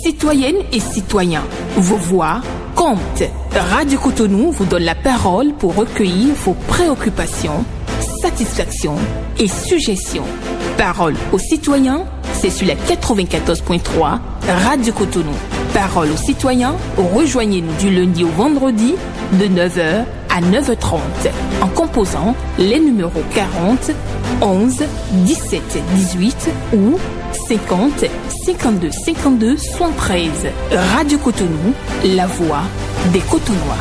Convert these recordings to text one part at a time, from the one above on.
Citoyennes et citoyens, vos voix comptent. Radio Cotonou vous donne la parole pour recueillir vos préoccupations, satisfactions et suggestions. Parole aux citoyens, c'est sur la 94.3 Radio Cotonou. Parole aux citoyens, rejoignez-nous du lundi au vendredi de 9h à 9h30 en composant les numéros 40 11 17 18 ou 50 52 52 73. Radio Cotonou, la voix des Cotonois.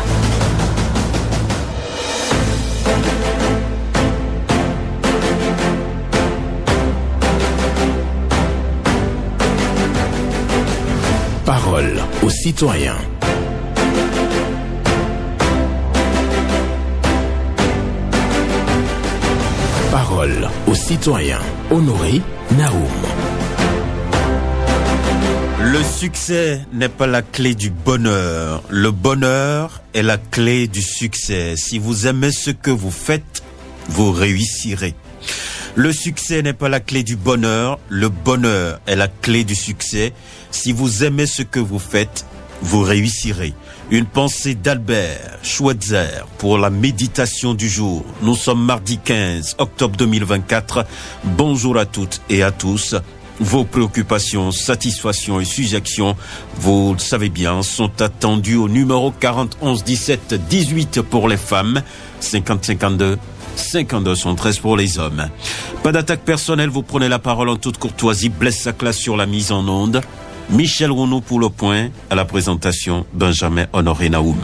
Parole aux citoyens. Parole aux citoyens. Honoré Naoum. Le succès n'est pas la clé du bonheur. Le bonheur est la clé du succès. Si vous aimez ce que vous faites, vous réussirez. Le succès n'est pas la clé du bonheur. Le bonheur est la clé du succès. Si vous aimez ce que vous faites, vous réussirez. Une pensée d'Albert Schweitzer pour la méditation du jour. Nous sommes mardi 15 octobre 2024. Bonjour à toutes et à tous. Vos préoccupations, satisfactions et suggestions, vous le savez bien, sont attendues au numéro 40 11 17 18 pour les femmes, 50 52 52 113 pour les hommes. Pas d'attaque personnelle, vous prenez la parole en toute courtoisie. Blesse sa classe sur la mise en onde. Michel Rounou pour le point, à la présentation, Benjamin Honoré Naoum.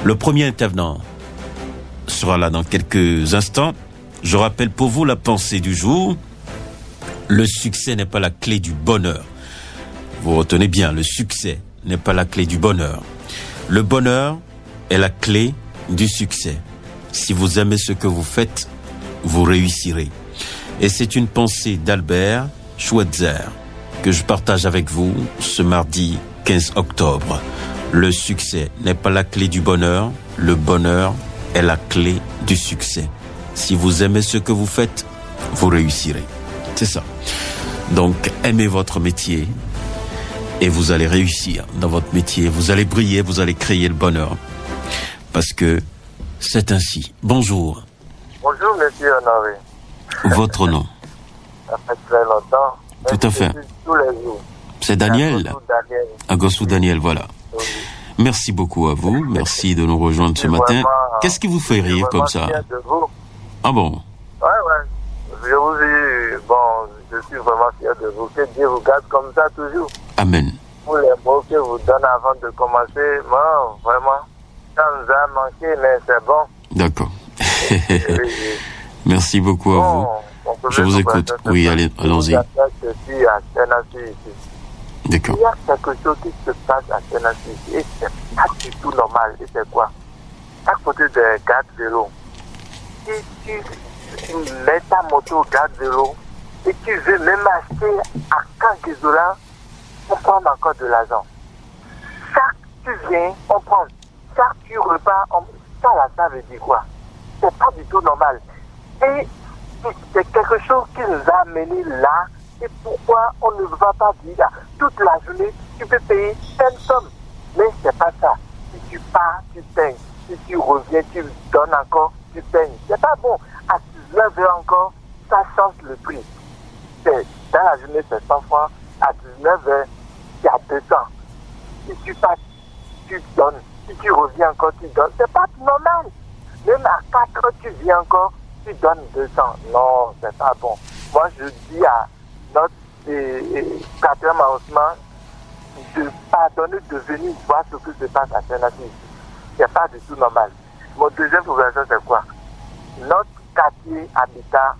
Le premier intervenant sera là dans quelques instants. Je rappelle pour vous la pensée du jour. Le succès n'est pas la clé du bonheur. Vous retenez bien, le succès n'est pas la clé du bonheur. Le bonheur est la clé du succès. Si vous aimez ce que vous faites, vous réussirez. Et c'est une pensée d'Albert Schweitzer que je partage avec vous ce mardi 15 octobre. Le succès n'est pas la clé du bonheur. Le bonheur est la clé du succès. Si vous aimez ce que vous faites, vous réussirez. C'est ça. Donc, aimez votre métier et vous allez réussir dans votre métier. Vous allez briller, vous allez créer le bonheur. Parce que c'est ainsi. Bonjour. Bonjour, monsieur Honoré. Votre nom? Ça fait très longtemps. Tout à fait. Tous les jours. C'est Daniel. Agossou Daniel, voilà. Oui. Merci beaucoup à vous. Merci de nous rejoindre ce matin. Qu'est-ce qui vous fait rire comme ça? Ah bon? Ouais. Je vous dis, je suis vraiment fier de vous. Que Dieu vous garde comme ça toujours. Amen. Pour les mots que vous donnez avant de commencer, vraiment, ça nous a manqué, mais c'est bon. D'accord. Merci beaucoup à vous. Je vous écoute. Oui, allons-y. D'accord. Il y a quelque chose qui se passe à Tennessee et c'est pas du tout normal. Et c'est quoi? À côté des gardes vélo, si tu mets ta moto au garde vélo et tu veux même acheter à 15 $, on prend encore de l'argent. Chaque tu viens, on prend. Chaque tu repars, ça là, ça veut dire quoi? C'est pas du tout normal. Et c'est quelque chose qui nous a amenés là. Et pourquoi on ne va pas dire toute la journée, tu peux payer telle somme. Mais c'est pas ça. Si tu pars, tu payes. Si tu reviens, tu donnes encore, tu payes. C'est pas bon. À 19 heures encore, ça change le prix. Dans la journée, c'est 100 francs. À 19 heures, il y a 200. Si tu pars, tu donnes. Si tu reviens encore, tu donnes. C'est pas normal. Même à 4 heures, tu viens encore, tu donnes 200. Non, c'est pas bon. Moi, je dis à notre quatrième arrondissement de pardonner, de venir voir ce qui se passe à Tennessee. C'est pas du tout normal. Mon deuxième progression, c'est quoi? Notre quartier habitat,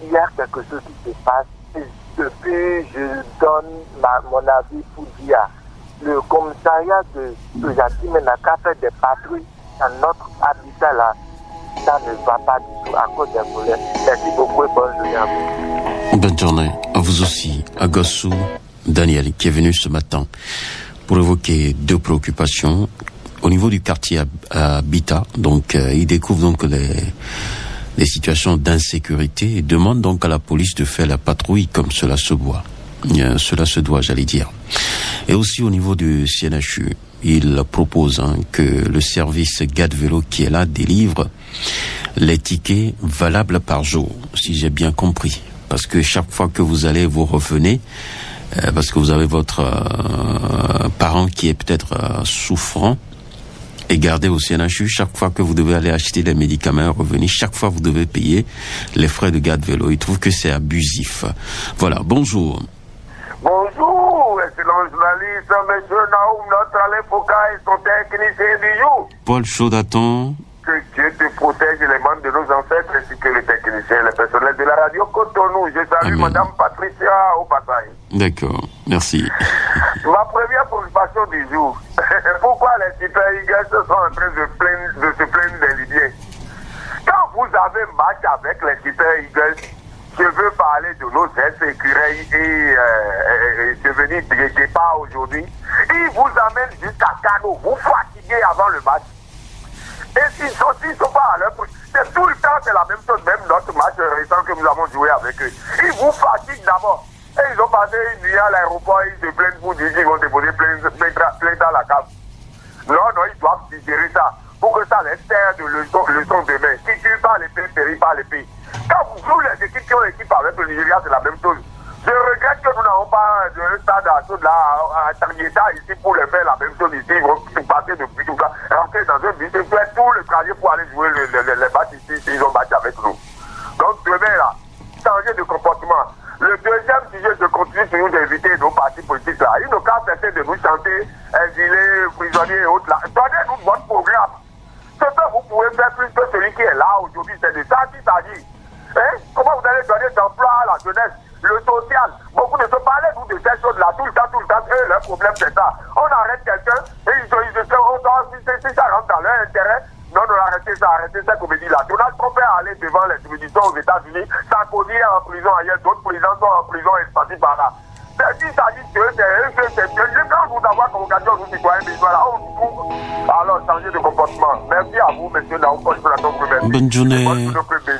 il y a quelque chose qui se passe. Et depuis, je donne mon avis pour dire le commissariat de Sojati Menaka fait des patrouilles dans notre habitat là. Ça ne va pas du tout à cause des problèmes. Merci beaucoup et bonne journée à vous. Bonne journée à vous aussi, Agossou Daniel, qui est venu ce matin pour évoquer deux préoccupations au niveau du quartier habitat. Donc, il découvre donc les situations d'insécurité et demande donc à la police de faire la patrouille comme cela se doit. J'allais dire. Et aussi au niveau du CNHU, il propose que le service Garde Vélo qui est là délivre les tickets valables par jour, si j'ai bien compris. Parce que chaque fois que vous allez, vous revenez, parce que vous avez votre parent qui est peut-être souffrant et gardé au CNHU, chaque fois que vous devez aller acheter des médicaments, revenir, chaque fois vous devez payer les frais de Garde Vélo. Il trouve que c'est abusif. Voilà, bonjour. Bonjour, excellent journaliste, monsieur Naoum, notre Alain Foucault et son technicien du jour. Paul Chaudaton. Que Dieu te protège, les membres de nos ancêtres ainsi que les techniciens, les personnels de la radio Cotonou. Je salue Madame Patricia au passage. D'accord, merci. Ma première préoccupation du jour, pourquoi les Super Eagles sont en train de se plaindre des Libyens? Quand vous avez match avec les Super Eagles, je veux parler de nos ex-écureuils et devenir départ aujourd'hui. Ils vous amènent jusqu'à Kano, vous fatiguez avant le match. Et s'ils sont pas à l'heure, c'est tout le temps, c'est la même chose, même notre match récent que nous avons joué avec eux. Ils vous fatiguent d'abord. Et ils ont passé une nuit à l'aéroport, ils se plaignent pour dire qu'ils vont déposer plainte dans la cave. Non, ils doivent digérer ça. Pour que ça les serve de leçon demain. Qui tue pas l'épée, périt pas l'épée. Quand vous les équipes qui ont équipe avec le Nigeria, c'est la même chose. Je regrette que nous n'avons pas de stade à Tarnieta ici pour les faire la même chose ici. Ils vont passer depuis tout ça, rentrer dans un bus et faire tout le trajet pour aller jouer les matchs ici s'ils ont match avec nous. Donc demain là, changer de comportement. Le deuxième sujet, je continue sur nous d'inviter nos partis politiques là. Ils n'ont qu'à cesser de nous chanter exilés, prisonniers et autres là. Donnez-nous votre programme. Ce que vous pouvez faire plus que celui qui est là aujourd'hui, c'est de ça qu'il s'agit. Comment vous allez donner d'emploi à la jeunesse? Le social, beaucoup de choses, parlez-nous de ces choses-là tout le temps, eux, leur problème c'est ça. On arrête quelqu'un, et si ça rentre dans leur intérêt, non, arrêtez cette comédie-là. Donald Trump est allé devant les juridictions aux États-Unis, Sarkozy est en prison ailleurs, d'autres présidents sont en prison et par là. Il s'agit de c'est quand vous avez convocation aux citoyens, mais voilà, on trouve. Alors, changez de comportement. Merci à vous, monsieur Naoum, Paul Chaudaton. Bonne journée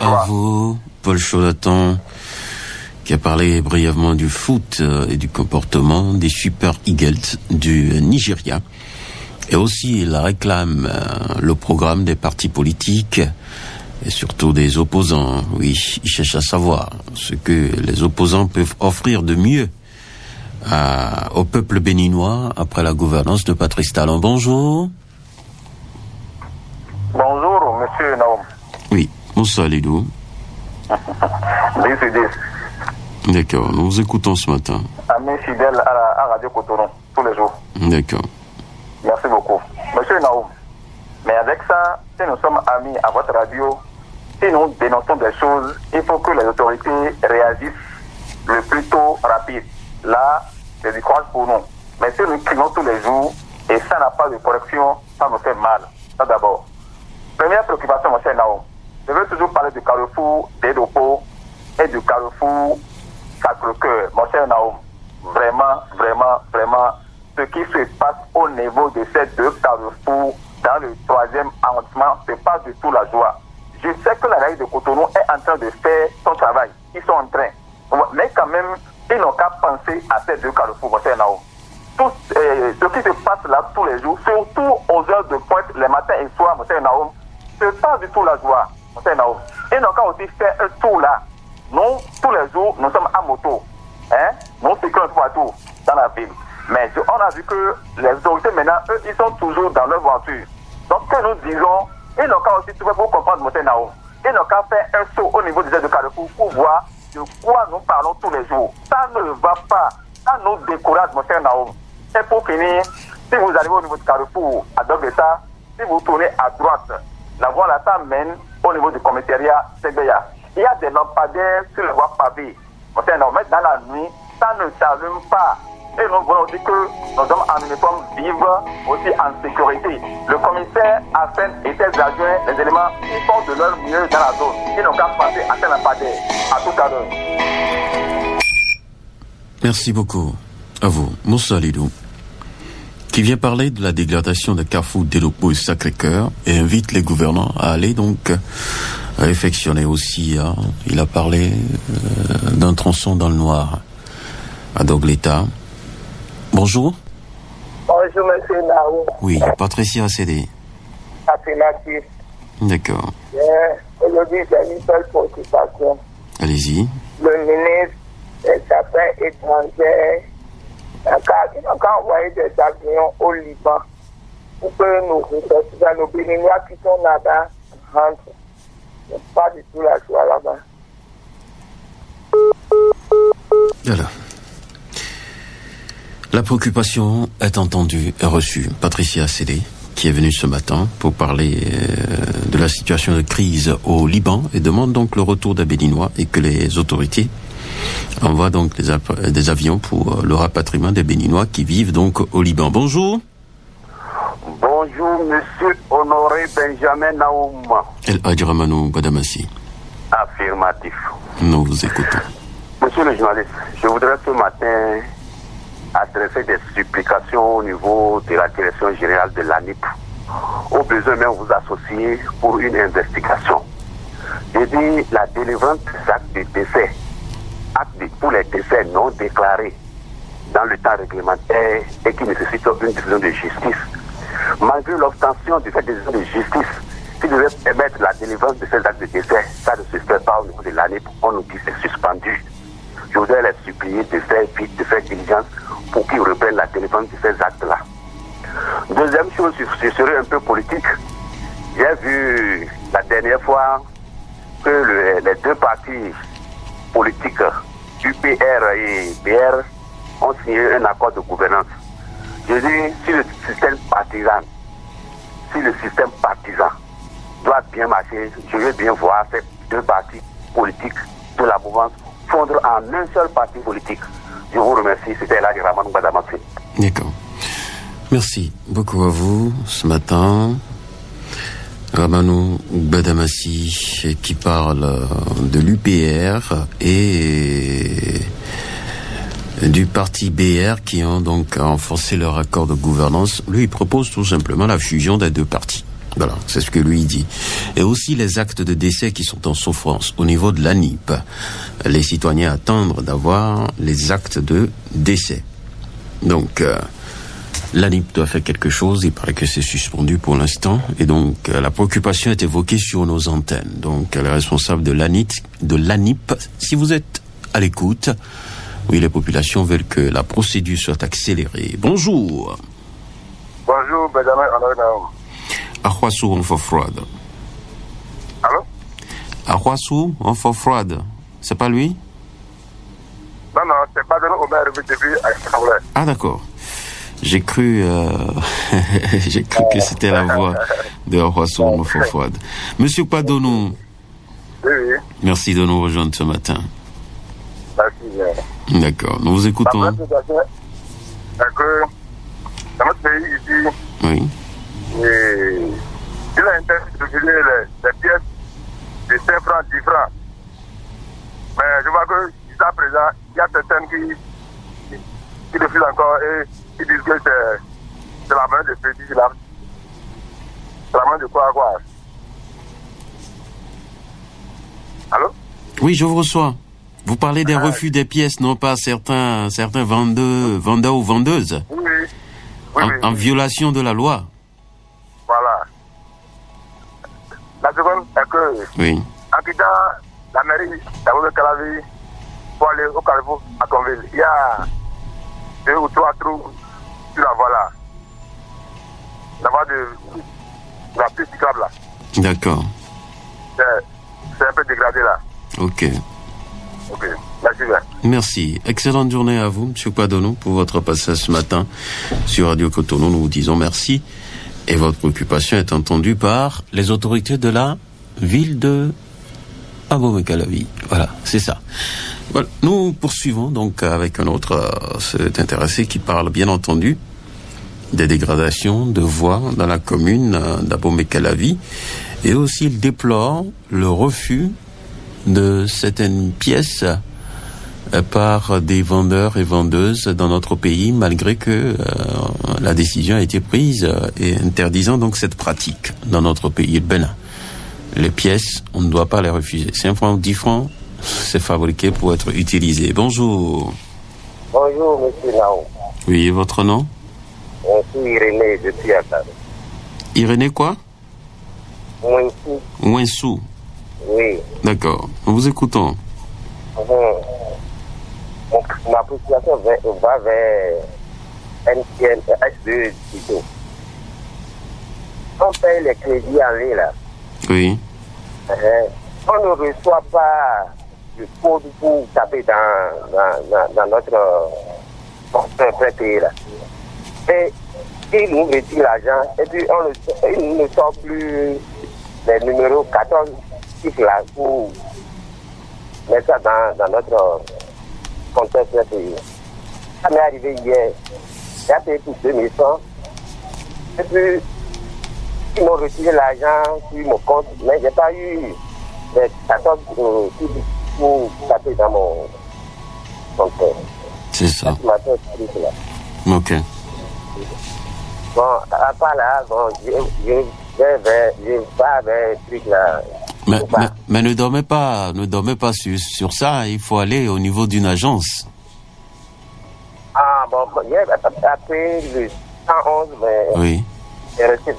à vous, Paul Chaudaton, qui a parlé brièvement du foot et du comportement des Super Eagles du Nigeria. Et aussi, il réclame le programme des partis politiques et surtout des opposants. Oui, il cherche à savoir ce que les opposants peuvent offrir de mieux au peuple béninois après la gouvernance de Patrice Talon. Bonjour. Bonjour, monsieur Naoum. Oui, bonsoir Lidou. 10 sur 10. D'accord, nous vous écoutons ce matin. Ami fidèle à Radio Cotonou, tous les jours. D'accord. Merci beaucoup. Monsieur Naoum, mais avec ça, si nous sommes amis à votre radio, si nous dénonçons des choses, il faut que les autorités réagissent le plus tôt rapide. Là, c'est du courage pour nous. Mais si nous crions tous les jours, et ça n'a pas de correction, ça nous fait mal. Ça d'abord. Première préoccupation, monsieur Naoum. Je veux toujours parler du carrefour d'Edopo et du carrefour Sacré-Cœur. Monsieur Naoum, vraiment, ce qui se passe au niveau de ces deux carrefours dans le 3e arrondissement, c'est pas du tout la joie. Je sais que la mairie de Cotonou est en train de faire son travail. Ils sont en train. Mais quand même, ils n'ont qu'à penser à ces deux carrefours, monsieur Naoum. Tout ce qui se passe là tous les jours, surtout aux heures de pointe, les matins et soirs, monsieur Naoum, c'est pas du tout la joie, monsieur Naoum. Ils n'ont qu'à aussi faire un tour là. Nous, tous les jours, nous sommes à moto. Nous circulons partout dans la ville. Mais on a vu que les autorités maintenant, eux, ils sont toujours dans leur voiture. Donc, ce que nous disons, ils n'ont qu'à aussi trouver pour comprendre, monsieur Naoum. Ils n'ont qu'à faire un saut au niveau des aides de carrefour pour voir de quoi nous parlons tous les jours. Ça ne va pas. Ça nous décourage, monsieur Naoum. Et pour finir, si vous arrivez au niveau du carrefour à Dogbeta, si vous tournez à droite, la voie là, ça mène au niveau du commissariat Sebeya. Il y a des lampadaires sur les voies pavées. Monsieur Naoum, dans la nuit, ça ne s'allume pas. Et nous voulons aussi que nos hommes en uniforme vivent aussi en sécurité. Le commissaire Hassan et ses adjoints, les éléments, ils font de leur mieux dans la zone. Ils n'ont qu'à passer à ces lampadaires. À tout à l'heure. Merci beaucoup à vous, Moussa Lidou, qui vient parler de la dégradation des carrefours d'Edopo et Sacré-Cœur et invite les gouvernants à aller donc réfectionner aussi. Il a parlé d'un tronçon dans le noir à Dogleta. Bonjour. Bonjour, monsieur Naou. Oui, Patricia Sédé. Affirmatif. D'accord. Aujourd'hui, j'ai une seule préoccupation. Allez-y. Le ministre des Affaires étrangères a envoyé des avions au Liban pour que nos ressortissants, nos Béninois qui sont là-bas rentrent. Il n'y a pas du tout la joie là-bas. Voilà. La préoccupation est entendue et reçue. Patricia Sédé, qui est venue ce matin pour parler de la situation de crise au Liban et demande donc le retour des Béninois et que les autorités envoient donc des avions pour le rapatriement des Béninois qui vivent donc au Liban. Bonjour. Bonjour, monsieur Honoré Benjamin Naoum. El Hadjramanou Badamassi. Affirmatif. Nous vous écoutons. Monsieur le journaliste, je voudrais ce matin adresser des supplications au niveau de la direction générale de l'ANIP. Au besoin même vous associer pour une investigation. J'ai dit la délivrance des actes de décès, pour les décès non déclarés dans le temps réglementaire et qui nécessitent une décision de justice. Malgré l'obtention de cette décision de justice, qui devait permettre la délivrance de ces actes de décès, ça ne se fait pas au niveau de l'ANIP, on nous dit que c'est suspendu. Je voudrais les supplier de faire vite, de faire diligence pour qu'ils reprennent la délivrance de ces actes-là. Deuxième chose, je serai un peu politique. J'ai vu la dernière fois que les deux partis politiques, UPR et BR, ont signé un accord de gouvernance. Je dis, si le système partisan doit bien marcher, je veux bien voir ces deux partis politiques de la mouvance fondre en un seul parti politique. Je vous remercie. C'était là Ramanou Badamassi. D'accord. Merci beaucoup à vous ce matin. Ramanou Badamassi qui parle de l'UPR et du parti BR qui ont donc renforcé leur accord de gouvernance. Lui, il propose tout simplement la fusion des deux partis. Voilà, c'est ce que lui dit. Et aussi les actes de décès qui sont en souffrance au niveau de l'ANIP. Les citoyens attendent d'avoir les actes de décès. Donc, l'ANIP doit faire quelque chose. Il paraît que c'est suspendu pour l'instant. Et donc, la préoccupation est évoquée sur nos antennes. Donc, les responsables de l'ANIP, si vous êtes à l'écoute, oui, les populations veulent que la procédure soit accélérée. Bonjour. Bonjour, Benjamin Honoré Naoum. Ahwassou en froide. Allô? Ahwassou en froide. C'est pas lui? Non, c'est pas de nous, on a revu depuis à Ah, d'accord. J'ai cru que c'était la voix de Ahwassou en froide. Monsieur Padonou. Oui. Merci de nous rejoindre ce matin. Merci. D'accord. Nous vous écoutons. La présentation est que dans notre pays ici, Oui. il a intérêt de filer les pièces de 5 francs, 10 francs. Mais je vois que jusqu'à présent, il y a certaines qui le filent encore et qui disent que c'est la main de petit, c'est la main de quoi. Allô? Oui, je vous reçois. Vous parlez des refus des pièces, non pas certains vendeurs ou vendeuses. Oui. En violation de la loi. Voilà. La seconde est que, Oui. en quittant la mairie d'Abou-Calavi pour aller au Carrefour à Conville, il y a 2 ou 3 trous sur la voie là. La voie de la piste cyclable là. D'accord. C'est un peu dégradé là. Ok. Merci bien. Merci. Excellente journée à vous, M. Padonou, pour votre passage ce matin sur Radio Cotonou. Nous vous disons merci. Et votre préoccupation est entendue par les autorités de la ville de Abomey-Calavi. Voilà, c'est ça. Voilà. Nous poursuivons donc avec un autre cet intéressé qui parle bien entendu des dégradations de voies dans la commune d'Abomey-Calavi. Et aussi il déplore le refus de certaines pièces par des vendeurs et vendeuses dans notre pays, malgré que la décision a été prise et interdisant donc cette pratique dans notre pays, le Bénin. Les pièces, on ne doit pas les refuser. 5 francs ou 10 francs, c'est fabriqué pour être utilisé. Bonjour. Bonjour, monsieur Lao. Oui, votre nom? Je suis Irénée depuis Akara. Irénée quoi? Ouensou. Oui. D'accord. Nous vous écoutons. Ma population va vers MTN, S2 plutôt. On paye les crédits en ligne là. Oui. On ne reçoit pas le code pour taper dans notre prêt là. Et il nous retire l'argent et puis il ne sort plus les numéros 14 chiffres là pour mettre ça dans notre compteur prêt. Ça m'est arrivé hier. J'ai payé pour 2100. Et puis ils m'ont retiré l'argent sur mon compte, mais j'ai pas eu les 14 pour taper dans mon compte. C'est ça. Ok. Bon, à part là, bon, je vais pas vers le truc là. Mais ne dormez pas sur ça, il faut aller au niveau d'une agence. Ah bon, après le 111, mais oui. J'ai reçu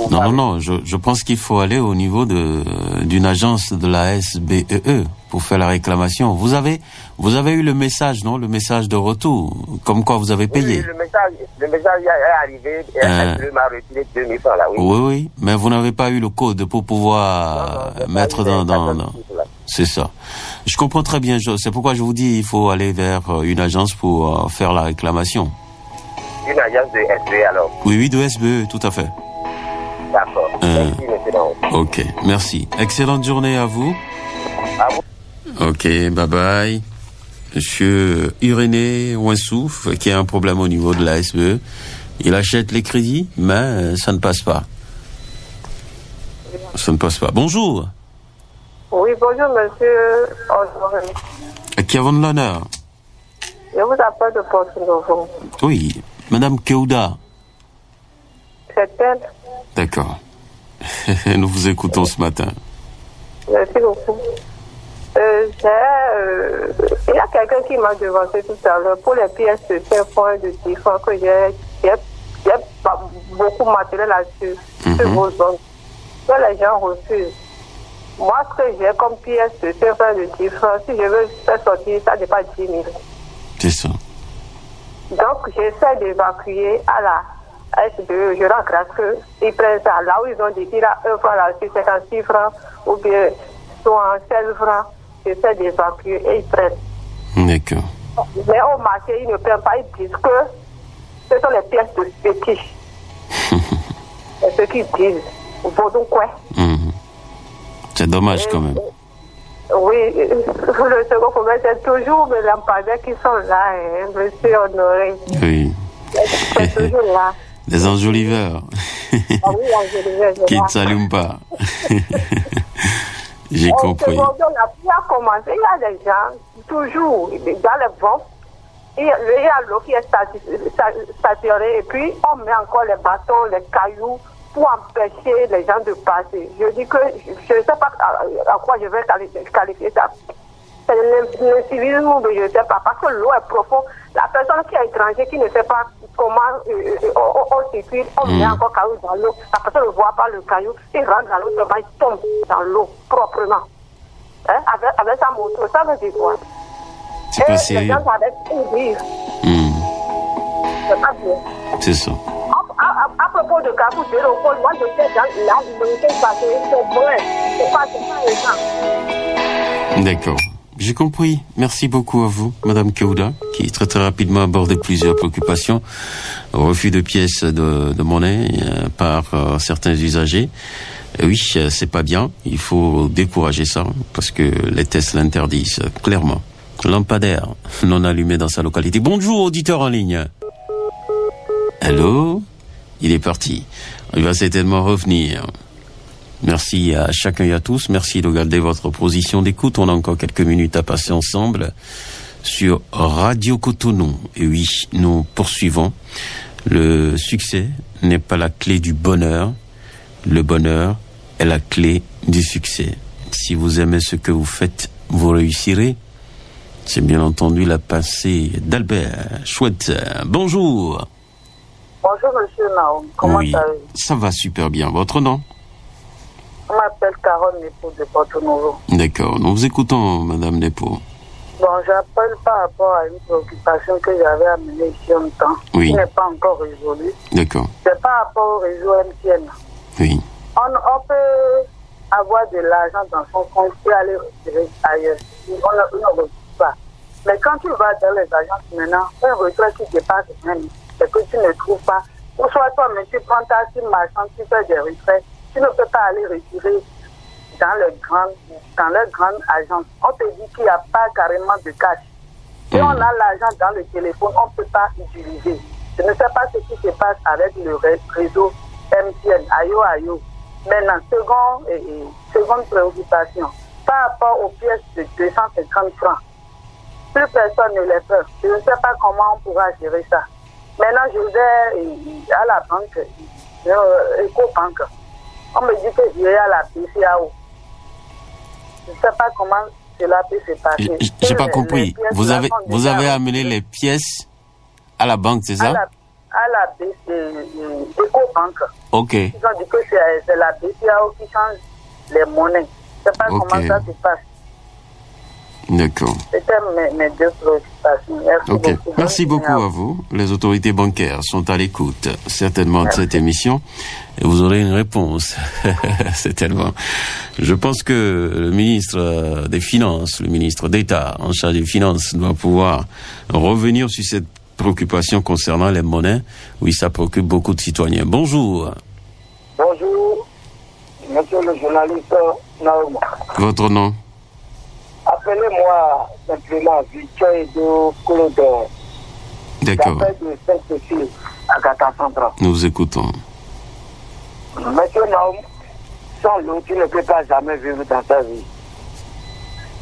Non, je pense qu'il faut aller au niveau d'une agence de la SBEE pour faire la réclamation. Vous avez eu le message, non? Le message de retour, comme quoi vous avez payé. Oui, le message est arrivé et elle m'a retiré 2000 francs là, oui. Oui, mais vous n'avez pas eu le code pour pouvoir mettre dans... C'est ça. Je comprends très bien, c'est pourquoi je vous dis il faut aller vers une agence pour faire la réclamation. Une agence de SBE alors? Oui, de SBE, tout à fait. D'accord. Merci, monsieur. Ok, merci. Excellente journée à vous. À vous. Ok, bye bye. Monsieur Irénée Ouensouf, qui a un problème au niveau de la SBE. Il achète les crédits, mais ça ne passe pas. Ça ne passe pas. Bonjour. Oui, bonjour, monsieur. Qui avons de l'honneur? Je vous appelle de Porto-Novo. Oui, madame Keuda. C'est elle? D'accord. Nous vous écoutons ce matin. Merci beaucoup. Il y a quelqu'un qui m'a devancé tout à l'heure pour les pièces de 5 points de différents que j'ai pas beaucoup matériel là-dessus, sur vos zones. Que les gens refusent. Moi, ce que j'ai comme pièces de 5 points de différents, si je veux faire sortir, ça n'est pas 10 000. C'est ça. Donc, j'essaie d'évacuer à la SBE, je rends grâce qu'ils prennent ça. Là où ils ont dit qu'il a 1 franc là-dessus, 56 francs, ou bien soit 16 francs, j'essaie d'évacuer et ils prennent. D'accord. Mais au marché, ils ne prennent pas, ils disent que ce sont les pièces de fétiche. C'est ce qu'ils disent. Vaudou quoi. C'est dommage quand même. Oui, le second commerce, c'est toujours mes lampadaires qui sont là, hein, monsieur Honoré. Oui. C'est toujours là. Des enjoliveurs. Ah oui, enjoliveurs. Qui ne s'allument pas. J'ai compris. La pluie a commencé, il y a des gens, toujours, dans les vents, il y a l'eau qui est stationné, et puis on met encore les bâtons, les cailloux, pour empêcher les gens de passer. Je dis que je ne sais pas à quoi je vais qualifier ça. C'est l'incivisme, mais je ne sais pas, parce que l'eau est profonde. La personne qui est étrangère, qui ne sait pas comment on circule, on met encore caillou dans l'eau. La personne ne voit pas le caillou, il rentre dans l'eau, il tombe dans l'eau proprement. Hein? Avec sa moto, ça veut dire quoi? C'est pas sérieux. Les gens arrêtent de dire. C'est pas bien. C'est ça. À propos de Kabou de Rokol, moi je sais dans la liberté passée, c'est vrai. C'est pas les gens. D'accord. J'ai compris. Merci beaucoup à vous, madame Keuda, qui très très rapidement a abordé plusieurs préoccupations. Refus de pièces de monnaie par certains usagers. Oui, c'est pas bien. Il faut décourager ça, parce que les tests l'interdisent, clairement. Lampadaire non allumé dans sa localité. Bonjour, auditeur en ligne. Allô? Il est parti. Il va certainement revenir. Merci à chacun et à tous. Merci de garder votre position d'écoute. On a encore quelques minutes à passer ensemble sur Radio Cotonou. Et oui, nous poursuivons. Le succès n'est pas la clé du bonheur. Le bonheur est la clé du succès. Si vous aimez ce que vous faites, vous réussirez. C'est bien entendu la pensée d'Albert Chouette. Bonjour. Bonjour, monsieur Naoum. Comment Oui, allez-vous? ça va super bien. Votre nom? Je m'appelle Carole Nepo de Porto Novo. D'accord, nous vous écoutons, Madame Nepo. Bon, j'appelle par rapport à une préoccupation que j'avais amenée ici en temps, Oui. qui n'est pas encore résolue. D'accord, C'est par rapport au réseau MTN. oui. On peut avoir de l'argent dans son compte et aller retirer ailleurs. On ne retrouve pas. Mais quand tu vas dans les agences maintenant, un retrait qui dépasse même, c'est que tu ne trouves pas. Ou soit toi-même, tu prends ta SIM marchande, tu fais des retraits, tu ne peux pas aller retirer dans les grandes agences. On te dit qu'il n'y a pas carrément de cash. Si on a l'argent dans le téléphone, on ne peut pas utiliser. Je ne sais pas ce qui se passe avec le réseau MTN, ayo. Maintenant, seconde préoccupation, par rapport aux pièces de 250 francs, plus personne ne les fait. Je ne sais pas comment on pourra gérer ça. Maintenant, je vais à la banque, Ecobank. On me dit que j'irai à la BCAO. Je ne sais pas comment cela peut se passer. J'ai pas compris. Vous avez amené les pièces à la banque, c'est ça? À la Ecobank. Ok. Ils ont dit que c'est la BCAO qui change les monnaies. Je ne sais pas comment ça se passe. D'accord. C'était mes deux préoccupations. Merci beaucoup à vous. Les autorités bancaires sont à l'écoute, certainement, de cette émission. Et vous aurez une réponse. Certainement. Je pense que le ministre des Finances, le ministre d'État en charge des Finances doit pouvoir revenir sur cette préoccupation concernant les monnaies. Oui, ça préoccupe beaucoup de citoyens. Bonjour. Bonjour, monsieur le journaliste Naoum. Votre nom? Appelez-moi simplement Victor Edo Clodon. D'accord. J'appelle de Sainte-Cécile à Gata Central. Nous vous écoutons. Monsieur Naoum, sans l'eau, tu ne peux pas jamais vivre dans ta vie.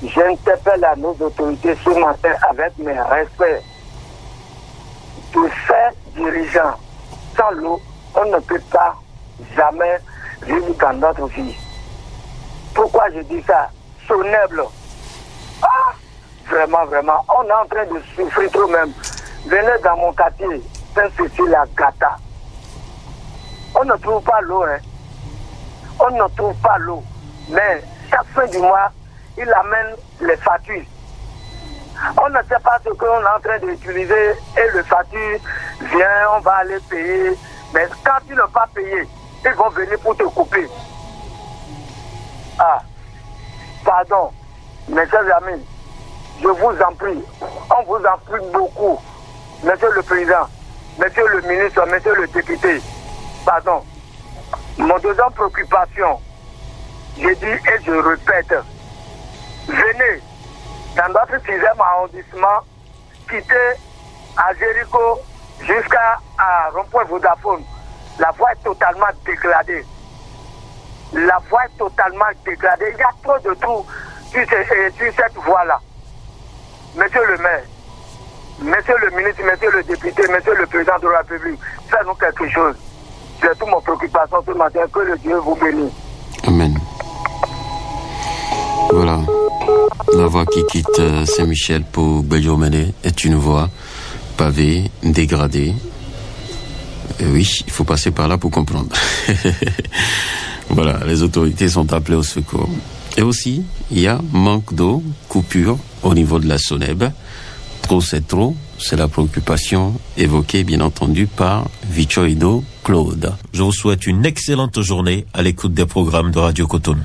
J'interpelle à nos autorités ce matin avec mes respects. Tous ces dirigeants, sans l'eau, on ne peut pas jamais vivre dans notre vie. Pourquoi je dis ça? Sonnable. Ah, vraiment, on est en train de souffrir trop même. Venez dans mon quartier, Saint-Cécile à Gata. On ne trouve pas l'eau, hein. On ne trouve pas l'eau. Mais chaque fin du mois, il amène les factures. On ne sait pas ce qu'on est en train d'utiliser et le facture vient, on va aller payer. Mais quand tu n'as pas payé, ils vont venir pour te couper. Ah, pardon. Mes chers amis, je vous en prie, on vous en prie beaucoup, monsieur le président, monsieur le ministre, monsieur le député, pardon. Mon deuxième préoccupation, j'ai dit et je répète, venez dans notre 6e arrondissement, quittez à Jéricho jusqu'à Rond-Point Vodafone. La voie est totalement dégradée. La voie est totalement dégradée. Il y a trop de trous sur cette voie-là. Monsieur le maire, monsieur le ministre, monsieur le député, monsieur le président de la République, faites-nous quelque chose. C'est toute mon préoccupation ce matin. Que le Dieu vous bénisse. Amen. Voilà. La voie qui quitte Saint-Michel pour Belgium-Méné est une voie pavée, dégradée. Et oui, il faut passer par là pour comprendre. Voilà, les autorités sont appelées au secours. Et aussi, il y a manque d'eau, coupure au niveau de la Soneb. Trop, c'est la préoccupation évoquée, bien entendu, par Victor Edo Claude. Je vous souhaite une excellente journée à l'écoute des programmes de Radio Cotonou.